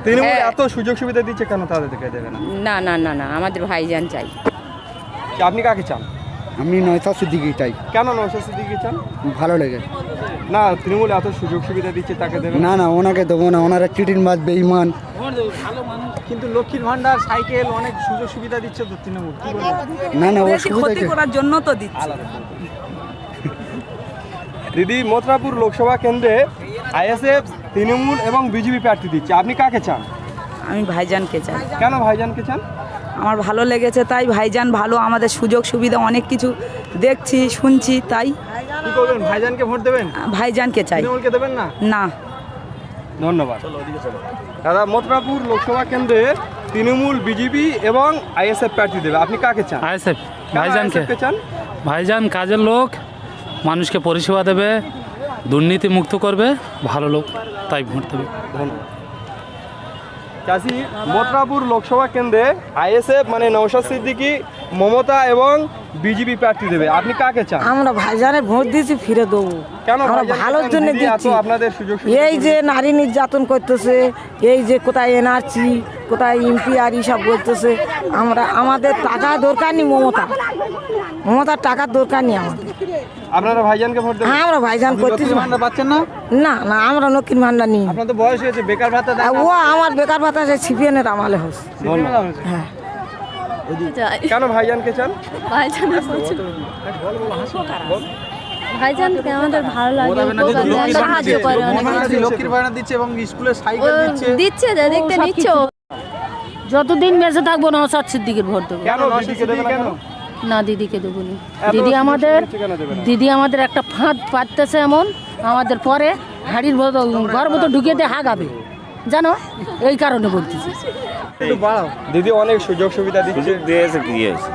তৃণমূল এত সুযোগ সুবিধা দিচ্ছে, কেন তাদেরকে দেবে না? না না না না, আমাদের ভাইজান চাই। আপনি কাকে চান? আমি নয়তা সিদ্দিকি চাই। কেন নওশাদ সিদ্দিকী চান? ভালো লেগে। না, তৃণমূল এত সুযোগ সুবিধা দিচ্ছে, তাকে দেবে না না, ওনাকে দেবো না, ওনারা চিটিংবাজ বেঈমান। কিন্তু লক্ষ্মীর ভান্ডার, সাইকেল, অনেক সুযোগ সুবিধা দিচ্ছে তো তৃণমূল। কি বলবেন? না না, ও ক্ষতি করার জন্য তো দিচ্ছে। দিদি, মথুরাপুর লোকসভা কেন্দ্রে আইএসএফ, তৃণমূল এবং বিজেপি প্রার্থী দিচ্ছে, আপনি কাকে চান? আমি ভাইজানকে চাই। কেন ভাইজানকে চান? আমার ভালো লেগেছে তাই। ভাইজান ভালো, আমাদের সুযোগ সুবিধা অনেক কিছু দেখছি শুনছি, তাই কি করবেন? ভাইজানকে ভোট দেবেন? ভাইজানকে চাই। তৃণমূলকে দেবেন না? না। ধন্যবাদ। দাদা, মথুরাপুর লোকসভা কেন্দ্রে তৃণমূল, বিজেপি এবং আইএসএফ প্রার্থী দেবে, আপনি কাকে চান? আইএসএফ। কেন ভাইজানকে ISF কে চান? ভাইজান কাজের লোক, মানুষকে পরিষেবা দেবে, দুর্নীতি মুক্ত করবে, ভালো লোক, তাই ভোট দেবে। ধন্যবাদ। চাষি, মথুরাপুর লোকসভা কেন্দ্রে আইএসএফ মানে নওশাদ সিদ্দিকী, মমতা এবং বিজেপি প্রার্থী দেবে, আপনি কাকে চান? আমরা ভাইজানের ভোট দিয়েছি, ফিরে দেবো। কেন আমরা ভাইজানকে ভালোর চান? জন্য দিদি, এত দিচ্ছি। আপনাদের সুযোগ সুবিধা এই যে নারী নির্যাতন করতেছে, এই যে কোথায় এনআরসি, কোথায় এমপিআর সব বলতেছে, আমাদের টাকা দরকার নেই। মমতার টাকার দরকার নেই আমাদের। আপনারা ভাইজানকে ভোট দেবেন? হ্যাঁ, আমরা ভাইজান করতেছি। পাচ্ছেন না? না না, আমরা লক্ষ্মীর ভান্ডার নিই। আপনার তো বয়স হয়েছে, বেকার ভাতা ও আমার বেকার ভাতা সিপিএনের আমালে হচ্ছে। হ্যাঁ। কেন ভাইজানকে চান? ভাইজানকে আমাদের ভালো লাগে, সাহায্য করে অনেক। লক্ষ্মীর ভান্ডার দিচ্ছে এবং স্কুলে সাইকেল দিচ্ছে, দেখতে নিচ্ছ। যতদিন বেঁচে থাকবো নওশাদ সিদ্দিকীর ভোট দেবো। কেন দিদিকে দেবে না কেন? না, দিদিকে দেবো না। এত দিদি সুযোগ আমাদের সুবিধা কেন দেবে না? দিদি আমাদের একটা ফাঁদ পাততেছে এমন, আমাদের পরে হাড়ির ঘর মতো ঢুকিয়ে দিয়ে হাগাবে, জানো, এই কারণে বলতেছি। দিদি অনেক সুযোগ সুবিধা দিচ্ছে, দিয়েছে কি হয়েছে,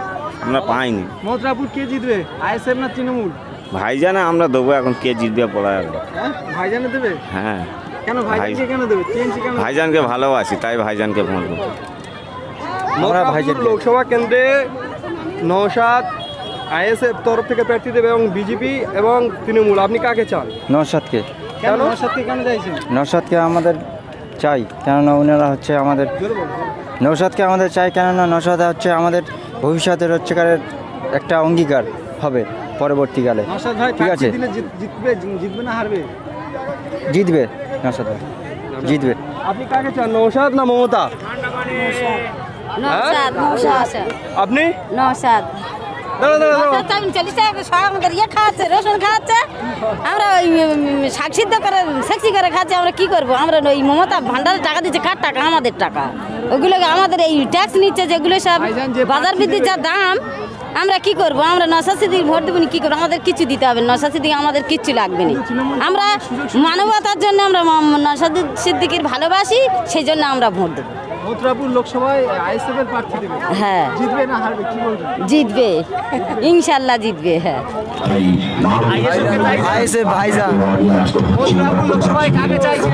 আমরা পাইনি। মথুরাপুর কে জিতবে, আইএসএফ না তৃণমূল? ভাইজানে আমরা দেবো, এখন কে জিতবে পড়া যাবে। হ্যাঁ, ভাইজানে দেবে? হ্যাঁ, কেন ভাইজানকে কেন দেবে? টিএমসি কেন? ভাইজানকে ভালোবাসি, তাই ভাইজানকে ভোট দেবো। মথুরাপুর লোকসভা কেন্দ্রে নওশাদ আইএসএফ তরফ থেকে প্রার্থী দেবে এবং বিজেপি এবং তৃণমূল, আপনি কাকে চান? নওশাদকে। কেন নওশাদকে কেন চাইছেন? নওশাদকে আমাদের চাই, কেননা ওনারা হচ্ছে আমাদের, নওশাদকে আমাদের চাই, কেননা নওশাদ হচ্ছে আমাদের ভবিষ্যতের হচ্ছে একটা অঙ্গীকার হবে পরবর্তীকালে। নওশাদ ভাই ঠিক আছে, জিতবে না হারবে? জিতবে নওশাদ ভাই, জিতবে। আপনি কাকে চান, নওশাদ না মমতা? আপনি? নওশাদ। দাঁড়া দাঁড়া দাঁড়া। 40 টাকা আমাদের ইয়ে খাওয়াচ্ছে, রসুন খাওয়াচ্ছে, আমরা ওই শাক সিদ্ধ করে সেক্সি করে খাচ্ছি। আমরা কি করবো? আমরা ওই মমতা ভান্ডারের টাকা দিচ্ছে, কার টাকা? আমাদের টাকা। ওগুলোকে আমাদের এই ট্যাক্স নিচ্ছে, যেগুলো সব বাজার বৃদ্ধির যা দাম, আমরা কি করবো? আমরা নওশাদ সিদ্দিকী ভোট দেবো না, কি করবো? আমাদের কিছু দিতে হবে না, নওশাদ সিদ্দিকী আমাদের কিচ্ছু লাগবে না। আমরা মানবতার জন্য আমরা নওশাদ সিদ্দিকীর ভালোবাসি, সেই জন্য আমরা ভোট দেবো। মথুরাপুর লোকসভায় আইএসএফ এর প্রার্থী দেবে, হ্যাঁ, জিতবে না হারবে, কি বলবেন? জিতবে, ইনশাল্লাহ জিতবে। হ্যাঁ, আইএসএফ ভাইজান। মথুরাপুর লোকসভায় কাকে চাইছেন?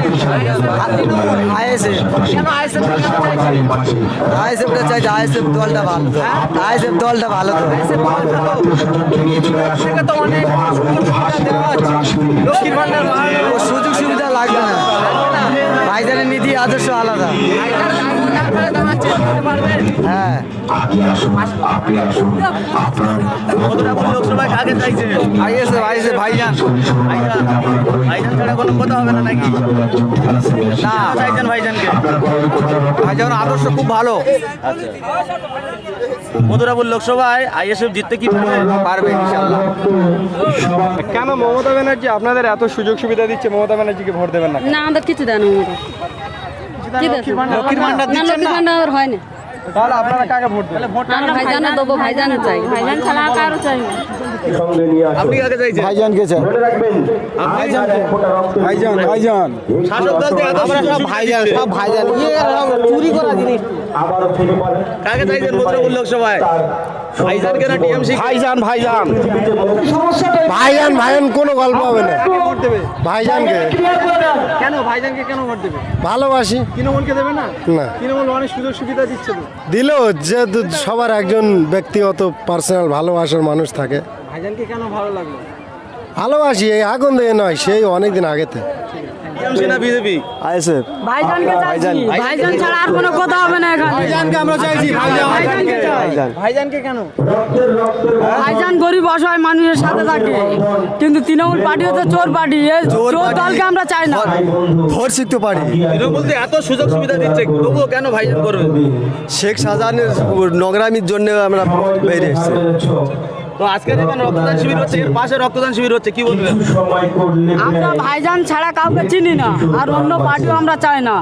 আইএসএফ। কেন আইএসএফ কে কেন চাইছেন? আইএসএফটা চাইছে, আইএসএফ দলটা ভালো তো, আইএসএফ দলটা ভালো তো। থেকে তো অনেক সুবিধা দেওয়া হচ্ছে, লক্ষ্মীর ভান্ডার ও সুযোগ সুবিধা লাগবে না, ভাইজানের নীতি আদর্শ আলাদা। হ্যাঁ, মথুরাপুর লোকসভায় কাকে চাইছেন? আইএসএফ, আইএসএফ ভাইজান। ভাইজান ছাড়া কোনো কথা হবে না নাকি? না, চাইছেন ভাইজানকে? ভাইজানের আদর্শ খুব ভালো। মথুরাপুর লোকসভায় আইএসএফ জিততে কি পারবে ইনশাআল্লাহ। কেন মমতা ব্যানার্জি আপনাদের এত সুযোগ সুবিধা দিচ্ছে, মমতা ব্যানার্জিকে ভোট দেবেন না? না, আমাদের কিছু দেন। লক্ষ্মীর ভান্ডার দিচ্ছেন না? হয় না। তাহলে আপনারা কাকে ভোট দেবেন? ভাইজানে দেবো, ভাইজান চাই। ভাইজান ছাড়া কারো চাই না। আপনি কাকে চাইছেন? ভাইজানকে চাই। ভাইজান, ভাইজান। শাসক দল থেকে আমরা সব ভাইজান, সব ভাইজান। চুরি করা জিনিস। কাকে চাইছেন মথুরাপুর লোকসভায়? ভাইজানকে না টিএমসি? ভাইজান, ভাইজান। ভাইজান, ভাইজান কোনো গল্প হবে না। কাকে ভোট দেবে? ভাইজানকে। কেন ভাইজানকে কেন ভোট দেবে? ভালোবাসি। তৃণমূলকে দেবে না? না। তৃণমূল অনেক সুযোগ সুবিধা দিচ্ছে তো। দিলেও যে সবার একজন ব্যক্তিগত পার্সোনাল ভালোবাসার মানুষ থাকে। ভাইজানকে কেন ভালো লাগলো? ভালোবাসি, এই আগুন দিয়ে নয়, সেই অনেকদিন আগেতে। টিএমসি না বিজেপি? আইএসএফ। ভাইজানকে চাইছি, ভাইজান ছাড়া আর কোনো কথা হবে না এখানে। ভাইজানকে আমরা চাইছি, ভাইজানকে চাই। ভাইজানকে কেন? ভাইজান গরিব অসহায় মানুষের সাথে থাকে, কিন্তু তৃণমূল পার্টি হচ্ছে চোর পার্টি, চোর দলকে আমরা চাই না। ভোট শিখতে পারি। তৃণমূল তো এত সুযোগ সুবিধা দিচ্ছে, তবুও কেন ভাইজান করবে? শেখ শাহজাহানের নগরামির জন্য আমরা বেরিয়ে এসেছি। তো আজকে যেখানে রক্তদান শিবির হচ্ছে, এর পাশে রক্তদান শিবির হচ্ছে, কি বলবেন? আমরা ভাইজান ছাড়া কাউকে চিনি না, আর অন্য পার্টিও আমরা চাই না।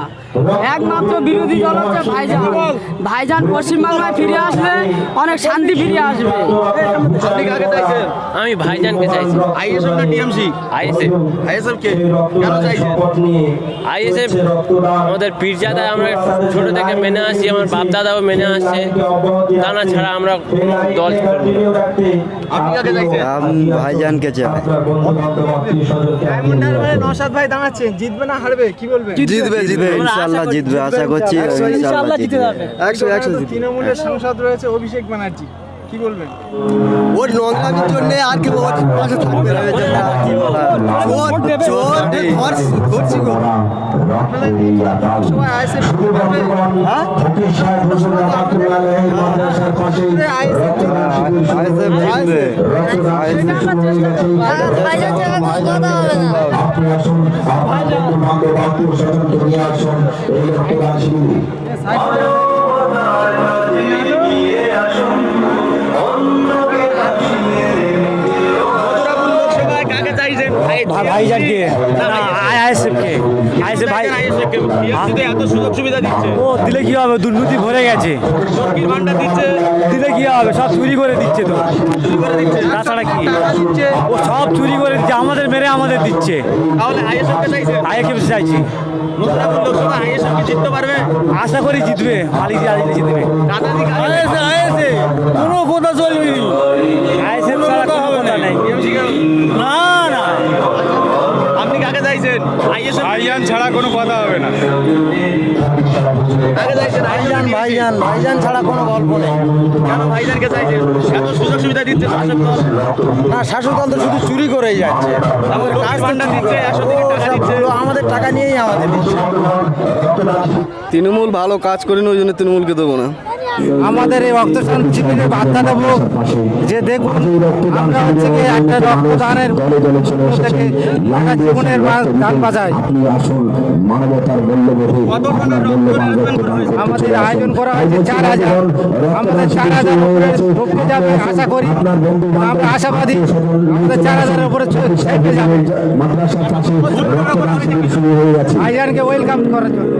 একমাত্র বিরোধী দল হচ্ছে ভাইজান। ভাইজান পশ্চিমবাংলায় ফিরে আসলে অনেক শান্তি ফিরে আসবে। আপনি কাকে চাইছেন? আমি ভাইজানকে চাইছি। আইএসএফ না টিএমসি? আইএসএফ। আইএসএফ কে কেন চাইছেন? আইএসএফ আমাদের পীরজাদা আমরা ছোট থেকে মেনে আসছি, আমার বাপ দাদাও মেনে আসছে, দানা ছাড়া আমরা দল করি না। আপনি কাকে চাইছেন? ভাইজানকে চাই। নওশাদ ভাই দাঁড়াচ্ছেন, জিতবে না হারবে, কি বলবেন? জিতবে জিতবে ইনশাআল্লাহ জিতবে, আশা করছি ইনশাআল্লাহ জিতবে। 100 জিতবে। তৃণমূলের সাংসদ রয়েছে অভিষেক ব্যানার্জি, কি বলবেন? ওর নগরামির জন্য আর কি ওর পাশে থাকবে না। চোর চোর ধরছি গো। সবাই আইএসএফ করবে, হ্যাঁ? ভাইজান ছাড়া কোনো কথা হবে না। কাকে চাইছেন? ভাইজানকে আইএসএফকে ভাই টিএমসিতে এত সুযোগ সুবিধা দিচ্ছে, ও দিলে কি হবে, দুর্নীতি ভরে গেছে, লক্ষ্মীর ভান্ডার দিচ্ছে, দিলে কি হবে, সব চুরি করে দিচ্ছে তো, চুরি করে দিচ্ছে, তাছাড়া কি, টাকা দিচ্ছে। ও সব চুরি করে দিচ্ছে, আমাদের মেরে আমাদের দিচ্ছে। তাহলে আইএসএফকে চাইছেন? আইকে চাইছি, নতুন লোকসভা আইএসএফ কি জিততে পারবে? আশা করি জিতবে, মালিক জিতবে। রাজনীতি কোনো কথা চলবে আইএসএফ ছাড়া কোনো কথা নাই। না না, আপনি কাকে চাইছেন? আইএসএফ ভাইজান ছাড়া কোনো কথা হবে না। কাকে চাইছেন? ভাইজান ভাইজান ছাড়া কোনো গল্প নেই। কেন ভাইজানকে চাইছেন? এত সুযোগ সুবিধা দিচ্ছে শাসক দল, না শাসক দল তো শুধু চুরি করেই যাচ্ছে। তারপরে লক্ষ্মীর ভান্ডার দিচ্ছে, 100 থেকে টাকা দিচ্ছে। আমাদের টাকা নিয়েই আমাদের দিচ্ছে। তৃণমূল ভালো কাজ করেনি, ওই জন্য তৃণমূলকে দেবো না। আমাদের এই রক্তদান শিবিরের বার্তা দেবো যে দেখুন, আমরা হচ্ছে কি একটা রক্তদানের থেকে একটা জীবনের দান বাঁচাই। কত টাকার রক্তদান করা হয়েছে? আমাদের আয়োজন করা হয়েছে 4000, আমাদের 4000 উপরে ঢুকতে যাবে আশা করি, আমরা আশাবাদী আমাদের 4000-এর উপরে ছেড়ে যাবে। রক্তদান হয়েছে, কিছু ভাইজানকে ওয়েলকাম করার জন্য।